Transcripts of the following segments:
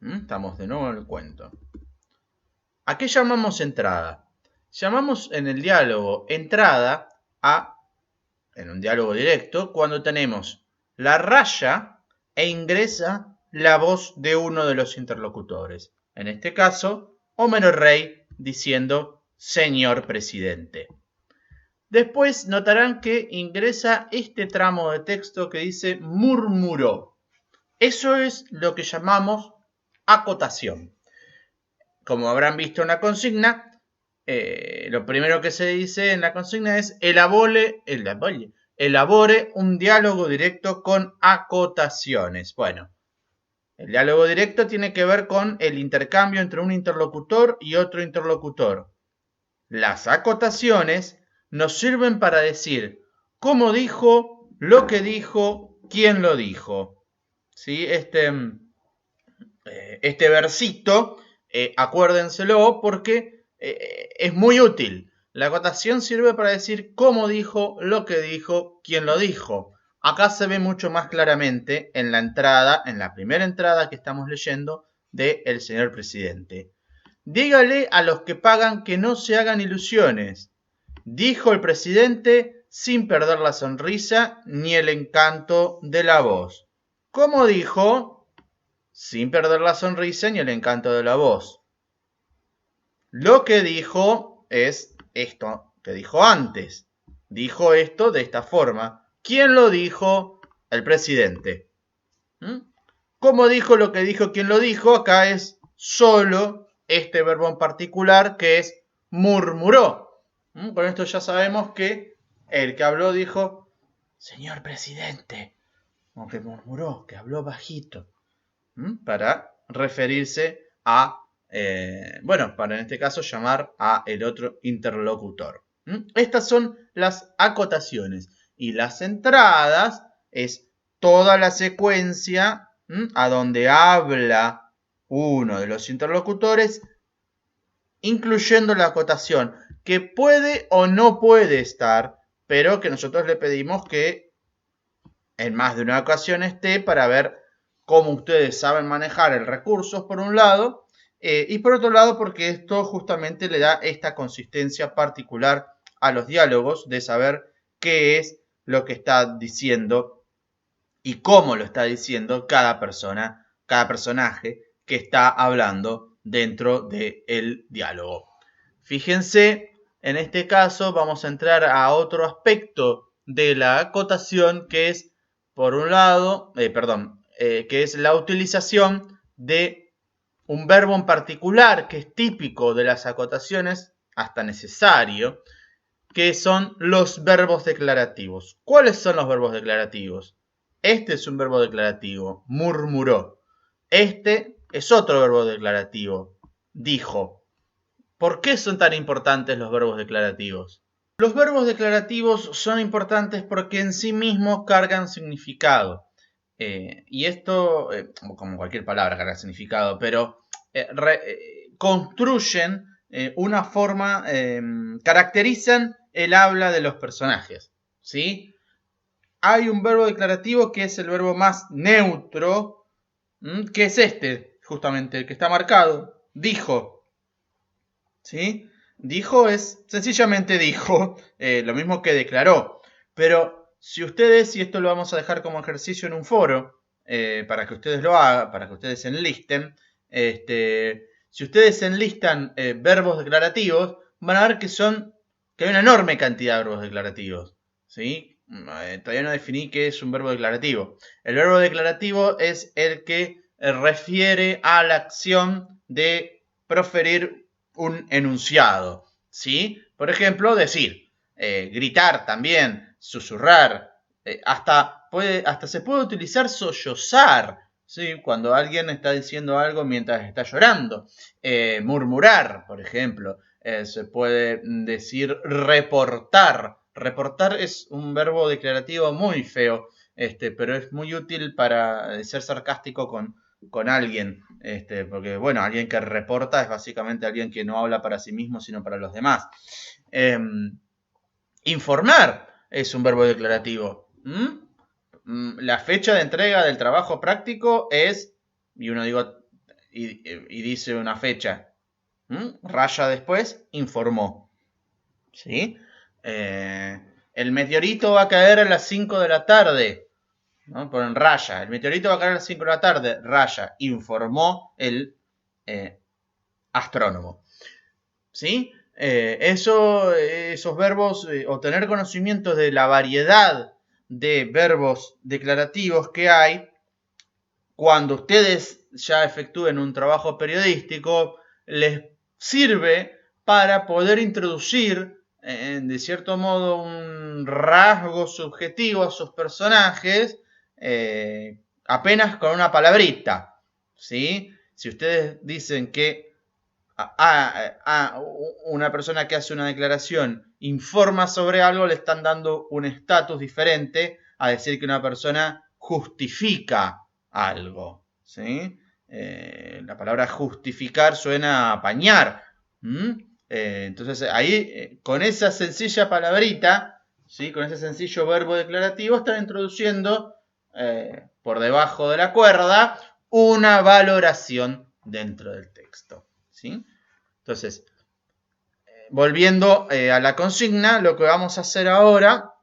Estamos de nuevo en el cuento. ¿A qué llamamos entrada? Llamamos en el diálogo entrada en un diálogo directo, cuando tenemos la raya e ingresa la voz de uno de los interlocutores. En este caso, Homero Rey diciendo señor presidente. Después notarán que ingresa este tramo de texto que dice murmuró. Eso es lo que llamamos acotación. Como habrán visto en la consigna, lo primero que se dice en la consigna es elabore un diálogo directo con acotaciones. Bueno, el diálogo directo tiene que ver con el intercambio entre un interlocutor y otro interlocutor. Las acotaciones nos sirven para decir cómo dijo, lo que dijo, quién lo dijo. ¿Sí? Este versito, acuérdenselo porque es muy útil. La acotación sirve para decir cómo dijo, lo que dijo, quién lo dijo. Acá se ve mucho más claramente en la entrada, en la primera entrada que estamos leyendo del señor presidente. Dígale a los que pagan que no se hagan ilusiones, dijo el presidente sin perder la sonrisa ni el encanto de la voz. ¿Cómo dijo? Sin perder la sonrisa ni el encanto de la voz. Lo que dijo es esto que dijo antes. Dijo esto de esta forma. ¿Quién lo dijo? El presidente. ¿Cómo dijo lo que dijo? ¿Quién lo dijo? Acá es solo este verbo en particular que es murmuró. Con esto ya sabemos que el que habló dijo, señor presidente, aunque murmuró, que habló bajito, para referirse a, para en este caso llamar a el otro interlocutor. Estas son las acotaciones y las entradas es toda la secuencia a donde habla uno de los interlocutores, incluyendo la acotación, que puede o no puede estar, pero que nosotros le pedimos que en más de una ocasión esté para ver cómo ustedes saben manejar el recurso, por un lado, y por otro lado porque esto justamente le da esta consistencia particular a los diálogos de saber qué es lo que está diciendo y cómo lo está diciendo cada persona, cada personaje que está hablando dentro del diálogo. Fíjense, en este caso vamos a entrar a otro aspecto de la acotación que es, por un lado, que es la utilización de un verbo en particular que es típico de las acotaciones, hasta necesario, que son los verbos declarativos. ¿Cuáles son los verbos declarativos? Este es un verbo declarativo, murmuró. Este es otro verbo declarativo, dijo. ¿Por qué son tan importantes los verbos declarativos? Los verbos declarativos son importantes porque en sí mismos cargan significado. Y esto, como cualquier palabra carga significado, pero construyen una forma, caracterizan el habla de los personajes. ¿Sí? Hay un verbo declarativo que es el verbo más neutro, que es este, justamente, el que está marcado, dijo. ¿Sí? Dijo es, sencillamente dijo, lo mismo que declaró. Pero si ustedes, y esto lo vamos a dejar como ejercicio en un foro, para que ustedes lo hagan, para que ustedes enlisten, si ustedes enlistan verbos declarativos, van a ver que hay una enorme cantidad de verbos declarativos. ¿Sí? Todavía no definí qué es un verbo declarativo. El verbo declarativo es el que refiere a la acción de proferir un enunciado, ¿sí? Por ejemplo, decir, gritar también, susurrar, hasta se puede utilizar sollozar, ¿sí? Cuando alguien está diciendo algo mientras está llorando. Murmurar, por ejemplo, se puede decir reportar. Reportar es un verbo declarativo muy feo, pero es muy útil para ser sarcástico con alguien, porque bueno, alguien que reporta es básicamente alguien que no habla para sí mismo, sino para los demás. Informar es un verbo declarativo. La fecha de entrega del trabajo práctico es, y uno digo, y dice una fecha. Raya después, informó. ¿Sí? El meteorito va a caer a las 5 de la tarde. ¿No? Ponen raya. El meteorito va a caer a las 5 de la tarde. Raya. Informó el astrónomo. ¿Sí? Esos verbos, o tener conocimiento de la variedad de verbos declarativos que hay, cuando ustedes ya efectúen un trabajo periodístico, les sirve para poder introducir, de cierto modo, un rasgo subjetivo a sus personajes, apenas con una palabrita. ¿Sí? Si ustedes dicen que una persona que hace una declaración informa sobre algo, le están dando un estatus diferente a decir que una persona justifica algo. ¿Sí? La palabra justificar suena a apañar. Entonces ahí, con esa sencilla palabrita, ¿sí? Con ese sencillo verbo declarativo, están introduciendo por debajo de la cuerda una valoración dentro del texto. ¿Sí? Entonces, volviendo a la consigna, lo que vamos a hacer ahora,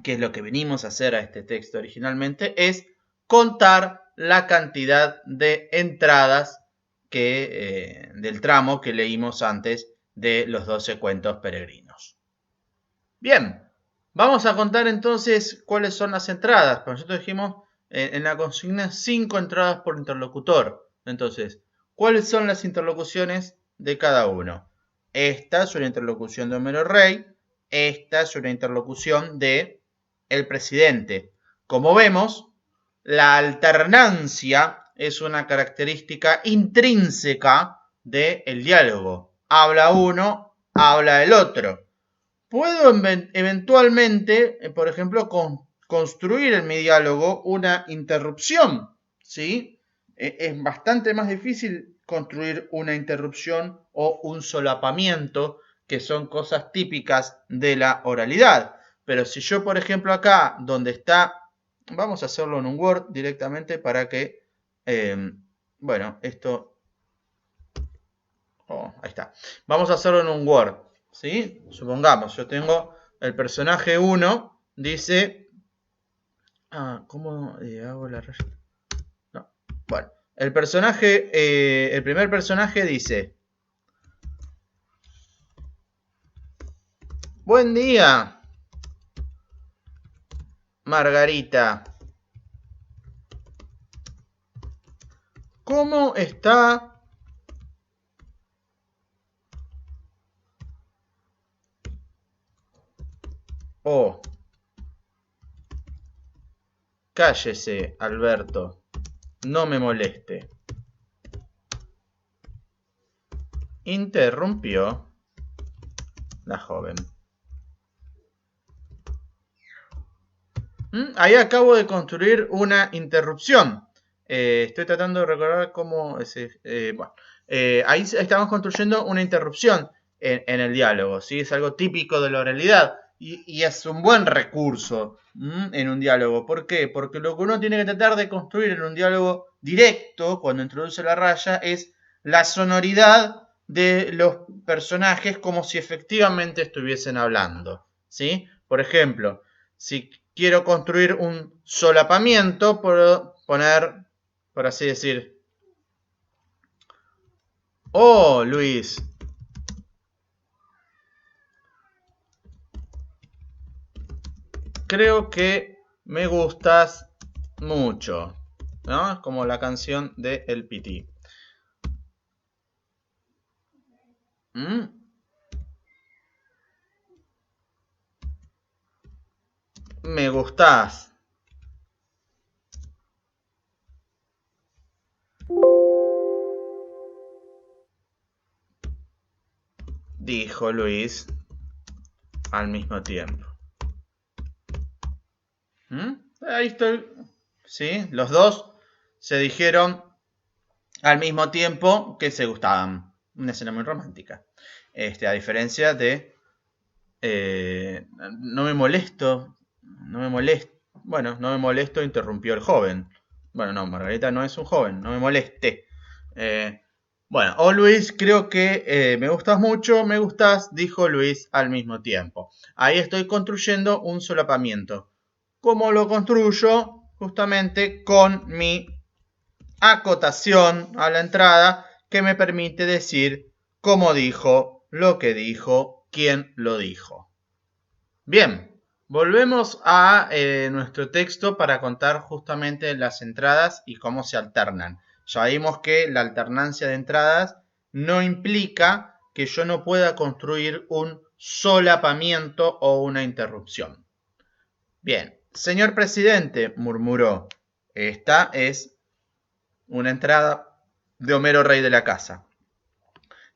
que es lo que venimos a hacer a este texto originalmente, es contar la cantidad de entradas del tramo que leímos antes de los 12 cuentos peregrinos. Bien, vamos a contar entonces cuáles son las entradas. Pues nosotros dijimos en la consigna 5 entradas por interlocutor. Entonces, ¿cuáles son las interlocuciones de cada uno? Esta es una interlocución de Homero Rey. Esta es una interlocución de el presidente. Como vemos, la alternancia es una característica intrínseca del diálogo. Habla uno, habla el otro. Puedo eventualmente, por ejemplo, construir en mi diálogo una interrupción, ¿sí? Es bastante más difícil construir una interrupción o un solapamiento, que son cosas típicas de la oralidad. Pero si yo, por ejemplo, acá, donde está, vamos a hacerlo en un Word directamente para que, bueno, esto, ahí está. Vamos a hacerlo en un Word, ¿sí? Supongamos, yo tengo el personaje 1, dice, ¿cómo hago la raya? No, bueno, el primer personaje dice, buen día, Margarita. ¿Cómo está cállese, Alberto, no me moleste. Interrumpió la joven. Ahí acabo de construir una interrupción. Estoy tratando de recordar cómo... ahí estamos construyendo una interrupción en el diálogo. ¿Sí? Es algo típico de la oralidad. Y es un buen recurso en un diálogo. ¿Por qué? Porque lo que uno tiene que tratar de construir en un diálogo directo, cuando introduce la raya, es la sonoridad de los personajes como si efectivamente estuviesen hablando. ¿Sí? Por ejemplo, si quiero construir un solapamiento, puedo poner, por así decir, oh, Luis, creo que me gustas mucho, ¿no? Como la canción de El Piti. Me gustás. Dijo Luis al mismo tiempo. Ahí estoy. Sí, los dos se dijeron al mismo tiempo que se gustaban. Una escena muy romántica. A diferencia de no me molesto, bueno, no me molesto, interrumpió el joven. Bueno, no, Margarita no es un joven, no me moleste. Bueno, oh Luis, creo que me gustas mucho, me gustas, dijo Luis al mismo tiempo. Ahí estoy construyendo un solapamiento. ¿Cómo lo construyo? Justamente con mi acotación a la entrada que me permite decir cómo dijo, lo que dijo, quién lo dijo. Bien, volvemos a nuestro texto para contar justamente las entradas y cómo se alternan. Ya vimos que la alternancia de entradas no implica que yo no pueda construir un solapamiento o una interrupción. Bien, señor presidente, murmuró, esta es una entrada de Homero Rey de la Casa.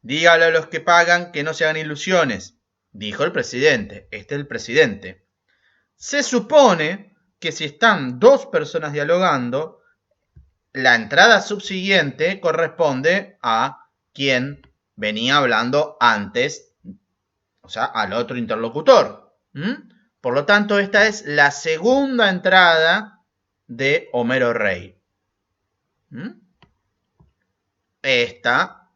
Dígale a los que pagan que no se hagan ilusiones, dijo el presidente. Este es el presidente. Se supone que si están dos personas dialogando, la entrada subsiguiente corresponde a quien venía hablando antes, o sea, al otro interlocutor. Por lo tanto, esta es la segunda entrada de Homero Rey. Esta,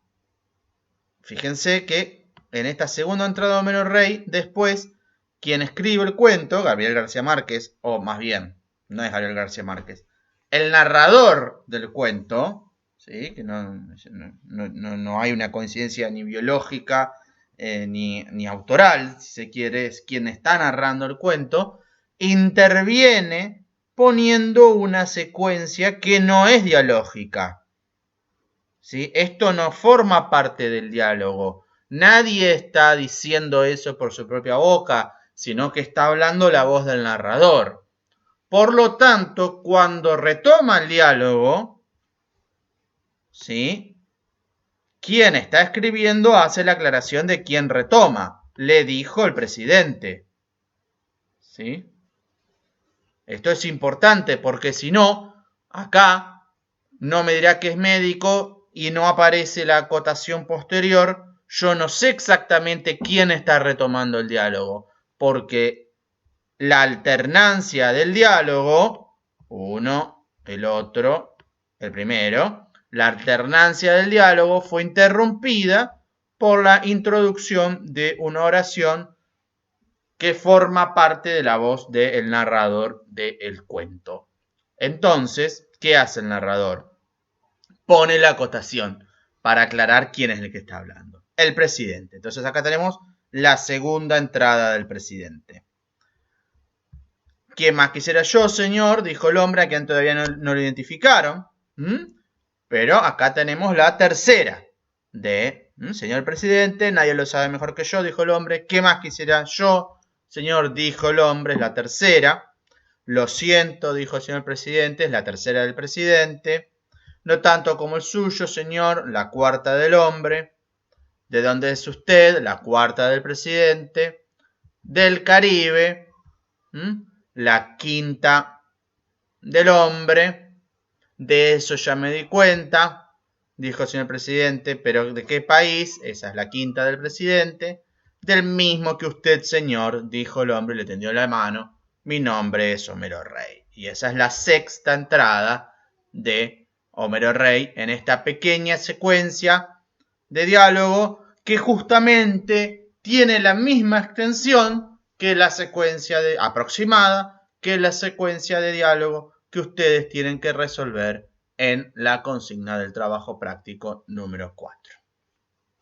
fíjense que en esta segunda entrada de Homero Rey, después, quien escribe el cuento, Gabriel García Márquez, o más bien, no es Gabriel García Márquez, el narrador del cuento, ¿sí? Que no hay una coincidencia ni biológica ni autoral, si se quiere, es quien está narrando el cuento, interviene poniendo una secuencia que no es dialógica. ¿Sí? Esto no forma parte del diálogo. Nadie está diciendo eso por su propia boca, sino que está hablando la voz del narrador. Por lo tanto, cuando retoma el diálogo, ¿sí? Quien está escribiendo hace la aclaración de quién retoma. Le dijo el presidente. ¿Sí? Esto es importante porque si no, acá no me dirá que es médico y no aparece la acotación posterior. Yo no sé exactamente quién está retomando el diálogo, porque la alternancia del diálogo, uno, el otro, el primero, la alternancia del diálogo fue interrumpida por la introducción de una oración que forma parte de la voz del narrador del cuento. Entonces, ¿qué hace el narrador? Pone la acotación para aclarar quién es el que está hablando. El presidente. Entonces acá tenemos la segunda entrada del presidente. ¿Quién más quisiera yo, señor? Dijo el hombre, a quien todavía no lo identificaron. Pero acá tenemos la tercera de señor presidente, nadie lo sabe mejor que yo, dijo el hombre. ¿Qué más quisiera yo? Señor, dijo el hombre, es la tercera. Lo siento, dijo el señor presidente, es la tercera del presidente. No tanto como el suyo, señor, la cuarta del hombre. ¿De dónde es usted? La cuarta del presidente. Del Caribe. La quinta del hombre. De eso ya me di cuenta, dijo el señor presidente, pero ¿de qué país? Esa es la quinta del presidente. Del mismo que usted, señor, dijo el hombre y le tendió la mano. Mi nombre es Homero Rey. Y esa es la sexta entrada de Homero Rey en esta pequeña secuencia de diálogo que justamente tiene la misma extensión que la secuencia aproximada que la secuencia de diálogo que ustedes tienen que resolver en la consigna del trabajo práctico número 4.